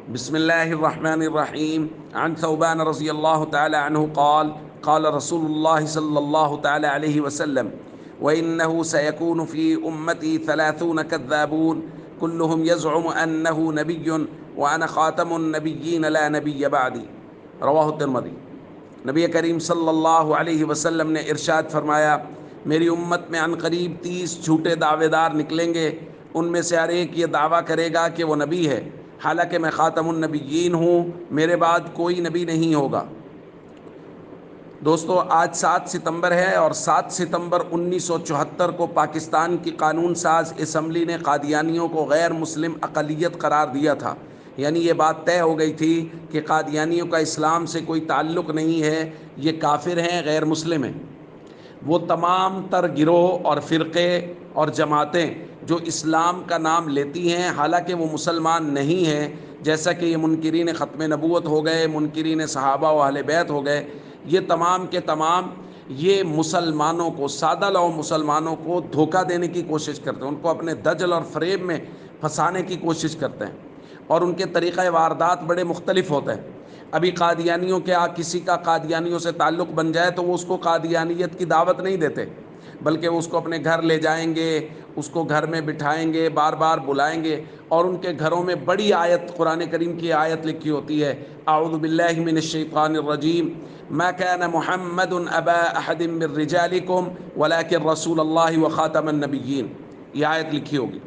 بسم الله الرحمن الرحيم. عن ثوبان رضي الله تعالى عنه قال قال رسول الله صلى الله تعالى عليه وسلم: وإنه سيكون في أمتي 30 كذابون كلهم يزعم أنه نبي وأنا خاتم النبيين لا نبي بعدي. رواہ الترمذی۔ نبی کریم صلی اللہ علیہ وسلم نے ارشاد فرمایا، میری امت میں عنقریب 30 جھوٹے دعوے دار نکلیں گے، ان میں سے ہر ایک یہ دعویٰ کرے گا کہ وہ نبی ہے، حالانکہ میں خاتم النبیین ہوں، میرے بعد کوئی نبی نہیں ہوگا۔ دوستو، آج 7 ستمبر ہے اور 7 ستمبر 1974 کو پاکستان کی قانون ساز اسمبلی نے قادیانیوں کو غیر مسلم اقلیت قرار دیا تھا۔ یعنی یہ بات طے ہو گئی تھی کہ قادیانیوں کا اسلام سے کوئی تعلق نہیں ہے، یہ کافر ہیں، غیر مسلم ہیں۔ وہ تمام تر گروہ اور فرقے اور جماعتیں جو اسلام کا نام لیتی ہیں حالانکہ وہ مسلمان نہیں ہیں، جیسا کہ یہ منکرین ختم نبوت ہو گئے، منکرین صحابہ و اہل بیت ہو گئے، یہ تمام کے تمام یہ مسلمانوں کو، سادہ لو مسلمانوں کو دھوکہ دینے کی کوشش کرتے ہیں، ان کو اپنے دجل اور فریب میں پھنسانے کی کوشش کرتے ہیں، اور ان کے طریقہ واردات بڑے مختلف ہوتے ہیں۔ ابھی قادیانیوں کے کسی کا قادیانیوں سے تعلق بن جائے تو وہ اس کو قادیانیت کی دعوت نہیں دیتے، بلکہ وہ اس کو اپنے گھر لے جائیں گے، اس کو گھر میں بٹھائیں گے، بار بار بلائیں گے، اور ان کے گھروں میں بڑی آیت، قرآن کریم کی آیت لکھی ہوتی ہے، اعوذ باللہ من الشیطان الرجیم، ما كان محمد ابا احد من رجالکم ولکن رسول اللہ وخاتم النبیین، یہ آیت لکھی ہوگی۔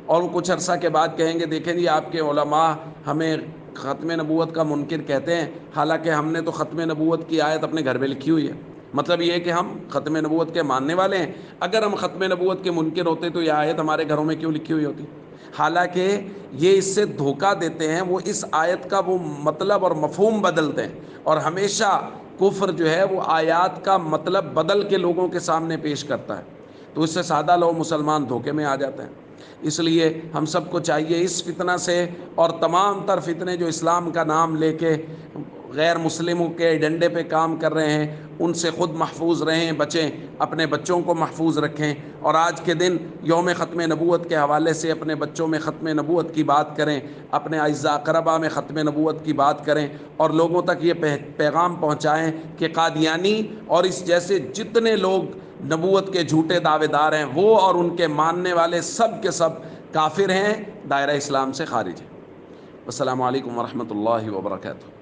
اور وہ کچھ عرصہ کے بعد کہیں گے، دیکھیں جی آپ کے علماء ہمیں ختم نبوت کا منکر کہتے ہیں، حالانکہ ہم نے تو ختم نبوت کی آیت اپنے گھر میں لکھی ہوئی ہے۔ مطلب یہ ہے کہ ہم ختم نبوت کے ماننے والے ہیں، اگر ہم ختم نبوت کے منکر ہوتے تو یہ آیت ہمارے گھروں میں کیوں لکھی ہوئی ہوتی؟ حالانکہ یہ اس سے دھوکہ دیتے ہیں، وہ اس آیت کا وہ مطلب اور مفہوم بدلتے ہیں، اور ہمیشہ کفر جو ہے وہ آیات کا مطلب بدل کے لوگوں کے سامنے پیش کرتا ہے، تو اس سے سادہ لوگ مسلمان دھوکے میں آ جاتے ہیں۔ اس لیے ہم سب کو چاہیے اس فتنہ سے اور تمام تر فتنے جو اسلام کا نام لے کے غیر مسلموں کے ڈنڈے پہ کام کر رہے ہیں، ان سے خود محفوظ رہیں، بچیں، اپنے بچوں کو محفوظ رکھیں، اور آج کے دن یوم ختم نبوت کے حوالے سے اپنے بچوں میں ختم نبوت کی بات کریں، اپنے اعزاء اقربا میں ختم نبوت کی بات کریں، اور لوگوں تک یہ پیغام پہنچائیں کہ قادیانی اور اس جیسے جتنے لوگ نبوت کے جھوٹے دعوے دار ہیں، وہ اور ان کے ماننے والے سب کے سب کافر ہیں، دائرہ اسلام سے خارج ہیں۔ السلام علیکم ورحمۃ اللہ وبرکاتہ۔